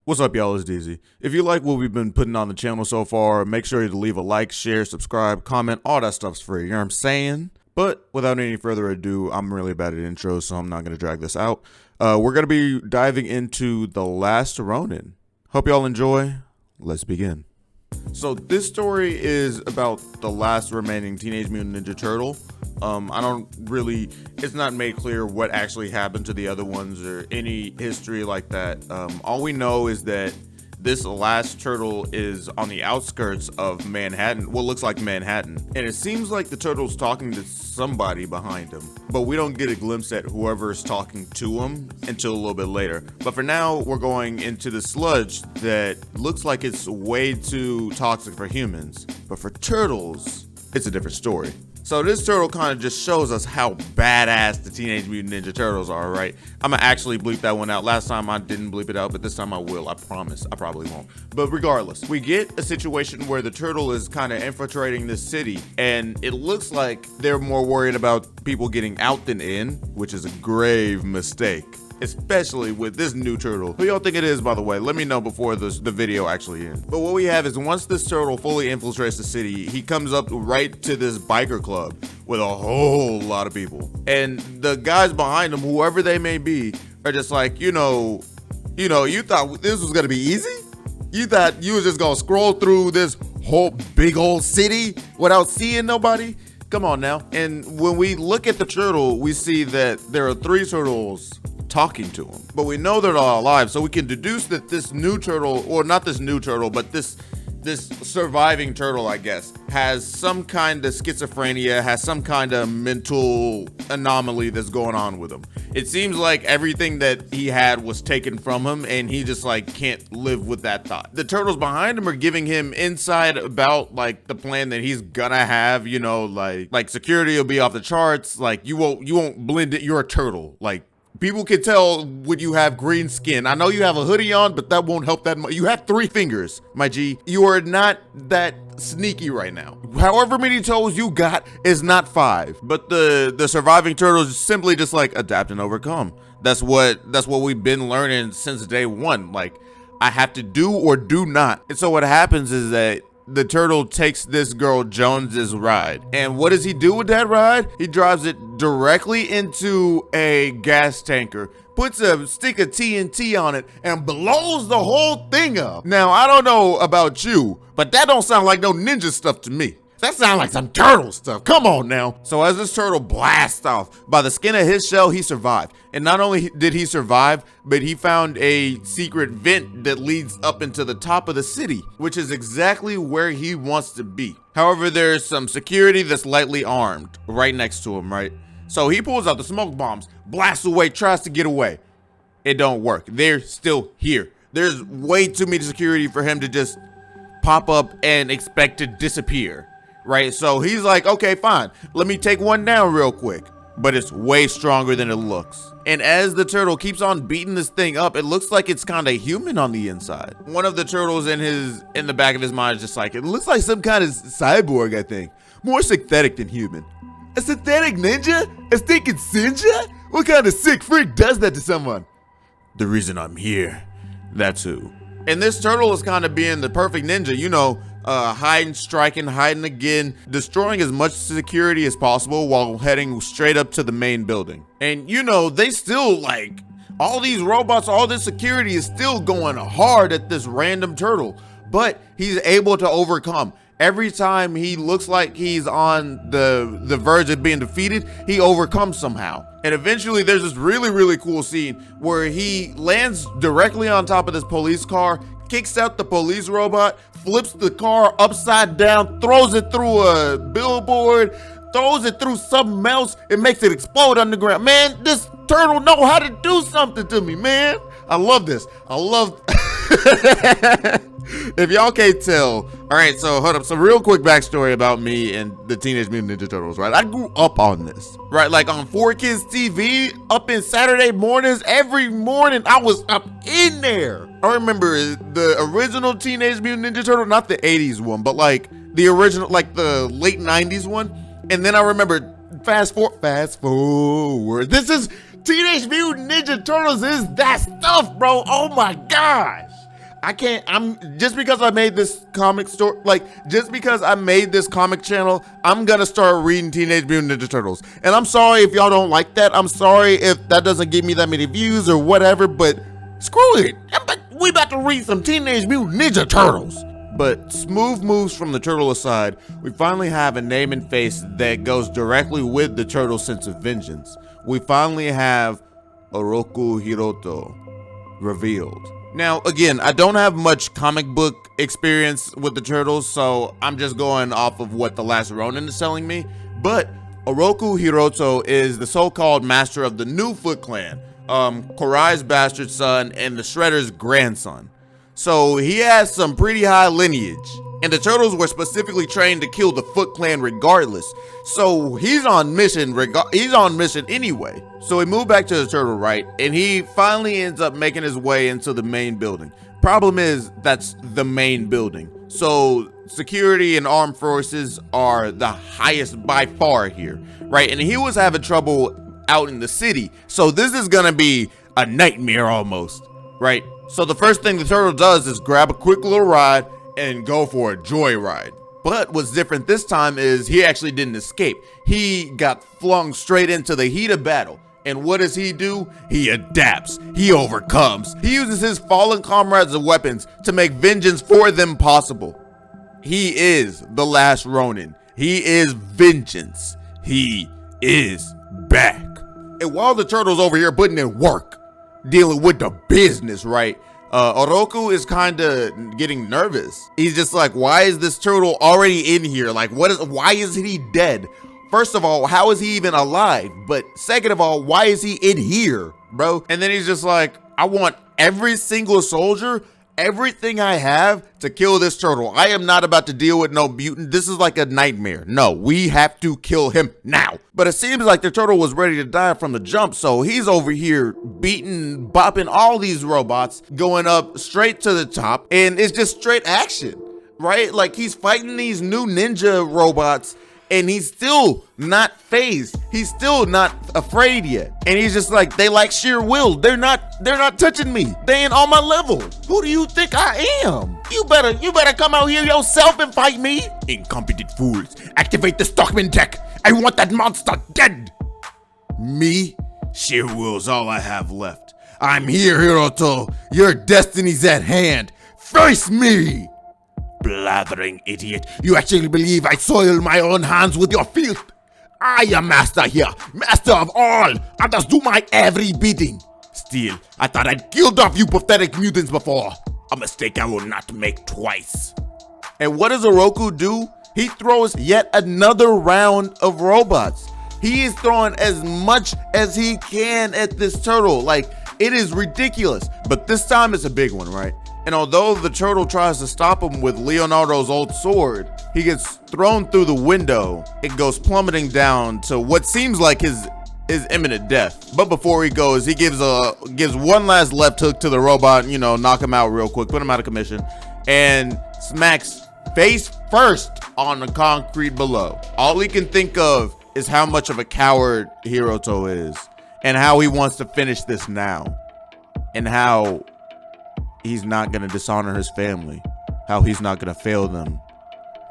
What's up, y'all? It's DZ. If you like what we've been putting on the channel so far, make sure to leave a like, share, subscribe, comment. All that stuff's free, you know what I'm saying? But without any further ado, I'm really bad at intros, so I'm not going to drag this out. We're going to be diving into The Last Ronin. Hope y'all enjoy. Let's begin. So this story is about the last remaining Teenage Mutant Ninja Turtle. It's not made clear what actually happened to the other ones or any history like that. All we know is that this last turtle is on the outskirts of Manhattan, what looks like Manhattan. And it seems like the turtle's talking to somebody behind him, but we don't get a glimpse at whoever's talking to him until a little bit later. But for now, we're going into the sludge that looks like it's way too toxic for humans. But for turtles, it's a different story. So this turtle kind of just shows us how badass the Teenage Mutant Ninja Turtles are, right? I'm gonna actually bleep that one out. Last time I didn't bleep it out, but this time I will, I promise. I probably won't. But regardless, we get a situation where the turtle is kind of infiltrating this city, and it looks like they're more worried about people getting out than in, which is a grave mistake. Especially with this new turtle. Who y'all think it is, by the way? Let me know before the video actually ends. But what we have is once this turtle fully infiltrates the city, he comes up right to this biker club with a whole lot of people. And the guys behind him, whoever they may be, are just like, you thought this was gonna be easy? You thought you was just gonna scroll through this whole big old city without seeing nobody? Come on now. And when we look at the turtle, we see that there are 3 turtles talking to him, but we know they're all alive, so we can deduce that this new turtle, or not this new turtle, but this surviving turtle, I guess, has some kind of schizophrenia, has some kind of mental anomaly that's going on with him. It seems like everything that he had was taken from him, and he just like can't live with that thought. The turtles behind him are giving him insight about like the plan that he's gonna have, like security will be off the charts, like you won't blend it, you're a turtle, like people can tell when you have green skin. I know you have a hoodie on, but that won't help that much. You have 3 fingers, my G. You are not that sneaky right now. However many toes you got is not 5. But the surviving turtles simply just like adapt and overcome. That's what we've been learning since day 1. Like, I have to do or do not. And so what happens is that the turtle takes this girl Jones's ride. And what does he do with that ride? He drives it directly into a gas tanker, puts a stick of TNT on it, and blows the whole thing up. Now, I don't know about you, but that don't sound like no ninja stuff to me. That sounds like some turtle stuff. Come on now. So as this turtle blasts off, by the skin of his shell, he survived. And not only did he survive, but he found a secret vent that leads up into the top of the city, which is exactly where he wants to be. However, there's some security that's lightly armed right next to him, right? So he pulls out the smoke bombs, blasts away, tries to get away. It don't work. They're still here. There's way too many security for him to just pop up and expect to disappear. Right, so he's like, okay, fine, let me take one down real quick. But it's way stronger than it looks. And as the turtle keeps on beating this thing up, it looks like it's kind of human on the inside. One of the turtles in the back of his mind is just like, it looks like some kind of cyborg, I think. More synthetic than human. A synthetic ninja? A stinking Sinja? What kind of sick freak does that to someone? The reason I'm here, that's who. And this turtle is kind of being the perfect ninja, hiding, striking, hiding again, destroying as much security as possible while heading straight up to the main building. And they still all these robots, all this security is still going hard at this random turtle, but he's able to overcome. Every time he looks like he's on the verge of being defeated, he overcomes somehow. And eventually there's this really, really cool scene where he lands directly on top of this police car, kicks out the police robot, flips the car upside down, throws it through a billboard, throws it through something else, and makes it explode underground. Man, this turtle know how to do something to me, man. I love this. I love... If y'all can't tell, all right, so hold up. So real quick backstory about me and the Teenage Mutant Ninja Turtles, right? I grew up on this, right? Like on 4Kids TV, up in Saturday mornings, every morning I was up in there. I remember the original Teenage Mutant Ninja Turtle, not the 80s one, but like the original, like the late 90s one. And then I remember fast forward. This is Teenage Mutant Ninja Turtles is that stuff, bro. Oh my gosh. I can't, just because I made this comic store, just because I made this comic channel, I'm gonna start reading Teenage Mutant Ninja Turtles. And I'm sorry if y'all don't like that. I'm sorry if that doesn't give me that many views or whatever, but screw it. We about to read some Teenage Mutant Ninja Turtles. But smooth moves from the turtle aside, we finally have a name and face that goes directly with the turtle's sense of vengeance. We finally have Oroku Hiroto revealed. Now, again, I don't have much comic book experience with the turtles, so I'm just going off of what the Last Ronin is telling me. But Oroku Hiroto is the so-called master of the new Foot Clan, Korai's bastard son and the Shredder's grandson. So he has some pretty high lineage, and the turtles were specifically trained to kill the Foot Clan regardless. So he's on mission anyway. So we move back to the turtle, right? And he finally ends up making his way into the main building. Problem is, that's the main building. So security and armed forces are the highest by far here, right? And he was having trouble out in the city. So this is gonna be a nightmare almost, right? So the first thing the turtle does is grab a quick little ride and go for a joyride. But what's different this time is he actually didn't escape. He got flung straight into the heat of battle. And what does he do? He adapts. He overcomes. He uses his fallen comrades as weapons to make vengeance for them possible. He is the Last Ronin. He is vengeance. He is back. And while the turtle's over here putting in work, dealing with the business, right? Oroku is kind of getting nervous. He's just like, why is this turtle already in here? Like, why isn't he dead? First of all, how is he even alive? But second of all, why is he in here, bro? And then he's just like, I want every single soldier, everything I have to kill this turtle. I am not about to deal with no mutant. This is like a nightmare. No, we have to kill him now. But it seems like the turtle was ready to die from the jump, so he's over here beating, bopping all these robots, going up straight to the top, and it's just straight action, right? Like, he's fighting these new ninja robots, and he's still not phased. He's still not afraid yet. And he's just like, they like sheer will. They're not touching me. They ain't on my level. Who do you think I am? You better come out here yourself and fight me. Incompetent fools. Activate the Stockman tech. I want that monster dead. Me? Sheer will's all I have left. I'm here, Hiroto. Your destiny's at hand. Face me. Blathering idiot. You actually believe I soil my own hands with your filth? I am master here, master of all. Others do my every bidding. Still, I thought I'd killed off you pathetic mutants before. A mistake I will not make twice. And what does Oroku do? He throws yet another round of robots. He is throwing as much as he can at this turtle. Like, it is ridiculous. But this time it's a big one, right? And although the turtle tries to stop him with Leonardo's old sword, he gets thrown through the window. It goes plummeting down to what seems like his imminent death. But before he goes, he gives one last left hook to the robot, knock him out real quick, put him out of commission, and smacks face first on the concrete below. All he can think of is how much of a coward Hiroto is, and how he wants to finish this now, and how he's not gonna dishonor his family, how he's not gonna fail them,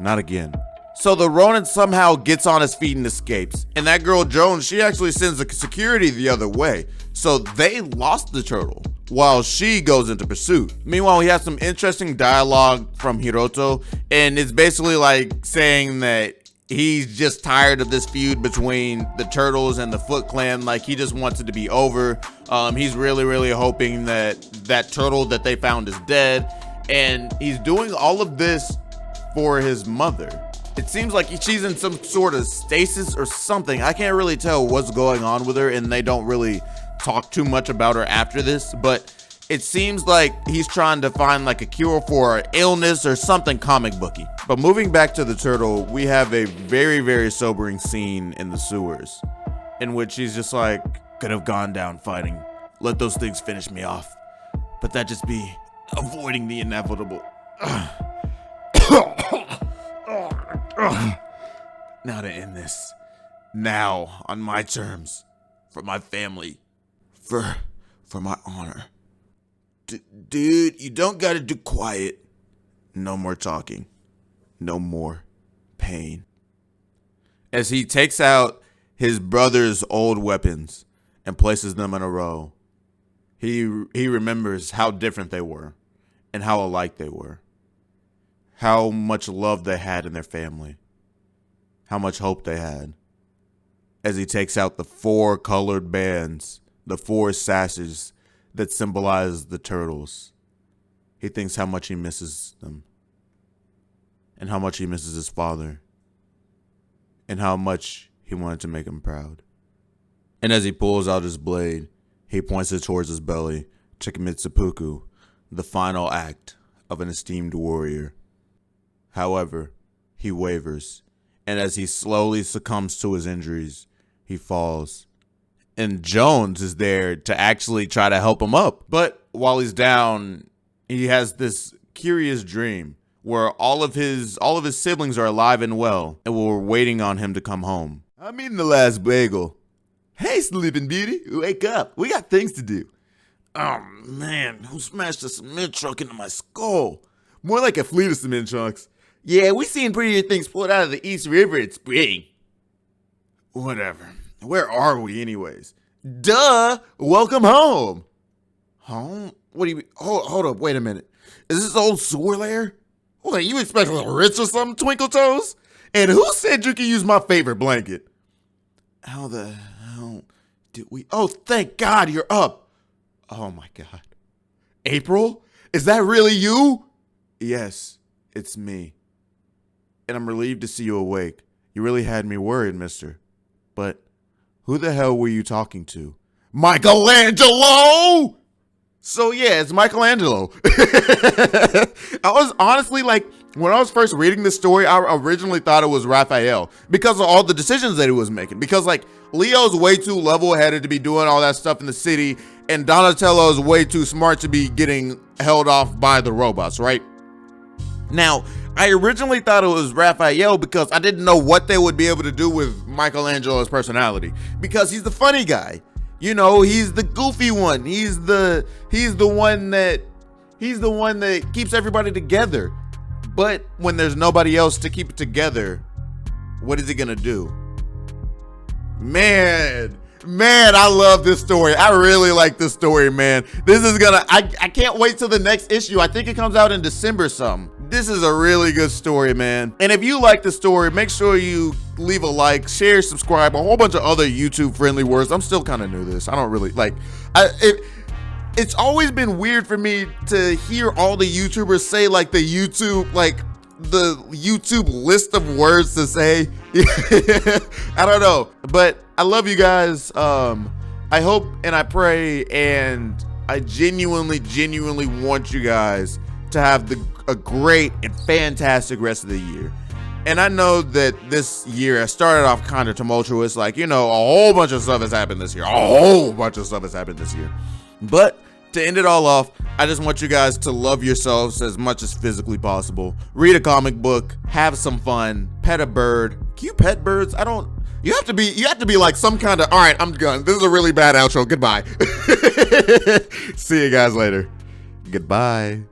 not again. So the Ronin somehow gets on his feet and escapes, and that girl Jones, she actually sends the security the other way, so they lost the turtle while she goes into pursuit. Meanwhile, we have some interesting dialogue from Hiroto, and it's basically like saying that he's just tired of this feud between the turtles and the Foot Clan. Like, he just wants it to be over. He's really hoping that turtle that they found is dead, and he's doing all of this for his mother. It seems like she's in some sort of stasis or something. I can't really tell what's going on with her, and they don't really talk too much about her after this, but it seems like he's trying to find like a cure for an illness or something comic booky. But moving back to the turtle, we have a very sobering scene in the sewers in which he's just like, could have gone down fighting. Let those things finish me off. But that just be avoiding the inevitable. Now to end this. Now, on my terms. For my family. For my honor. Dude, you don't gotta do quiet. No more talking. No more pain. As he takes out his brother's old weapons and places them in a row, he remembers how different they were and how alike they were. How much love they had in their family. How much hope they had. As he takes out the 4 colored bands, the 4 sashes that symbolize the turtles. He thinks how much he misses them. And how much he misses his father. And how much he wanted to make him proud. And as he pulls out his blade, he points it towards his belly to commit seppuku, the final act of an esteemed warrior. However, he wavers, and as he slowly succumbs to his injuries, he falls. And Jones is there to actually try to help him up. But while he's down, he has this curious dream where all of his siblings are alive and well, and we're waiting on him to come home. I'm eating the last bagel. Hey, Sleeping Beauty, wake up. We got things to do. Oh, man, who smashed a cement truck into my skull? More like a fleet of cement trucks. Yeah, we seen prettier things pulled out of the East River at spring. Whatever. Where are we anyways? Duh! Welcome home! Home? What do you mean? Hold up, wait a minute. Is this old sewer lair? What, you expect a little rich or something, Twinkle Toes? And who said you could use my favorite blanket? How the hell did we... Oh, thank God you're up. Oh my God. April? Is that really you? Yes, it's me. And I'm relieved to see you awake. You really had me worried, mister. But who the hell were you talking to? Michelangelo! So yeah, it's Michelangelo. I was honestly like, when I was first reading this story, I originally thought it was Raphael because of all the decisions that he was making. Because like, Leo's way too level-headed to be doing all that stuff in the city, and Donatello's way too smart to be getting held off by the robots, right? Now, I originally thought it was Raphael because I didn't know what they would be able to do with Michelangelo's personality. Because he's the funny guy. You know, he's the goofy one. He's the one that keeps everybody together. But when there's nobody else to keep it together, what is he gonna do? Man, I love this story. I really like this story, man. This is gonna, I can't wait till the next issue. I think it comes out in December something. This is a really good story, man. And if you like the story, make sure you leave a like, share, subscribe, a whole bunch of other YouTube friendly words. I'm still kind of new to this. I don't really like, it's always been weird for me to hear all the YouTubers say like the YouTube list of words to say. I don't know, but I love you guys. I hope and I pray and I genuinely want you guys to have a great and fantastic rest of the year. And I know that this year has started off kind of tumultuous, like, you know, a whole bunch of stuff has happened this year. But to end it all off, I just want you guys to love yourselves as much as physically possible. Read a comic book, have some fun, pet a bird. Can you pet birds? You have to be like some kind of, all right, I'm done. This is a really bad outro. Goodbye. See you guys later. Goodbye.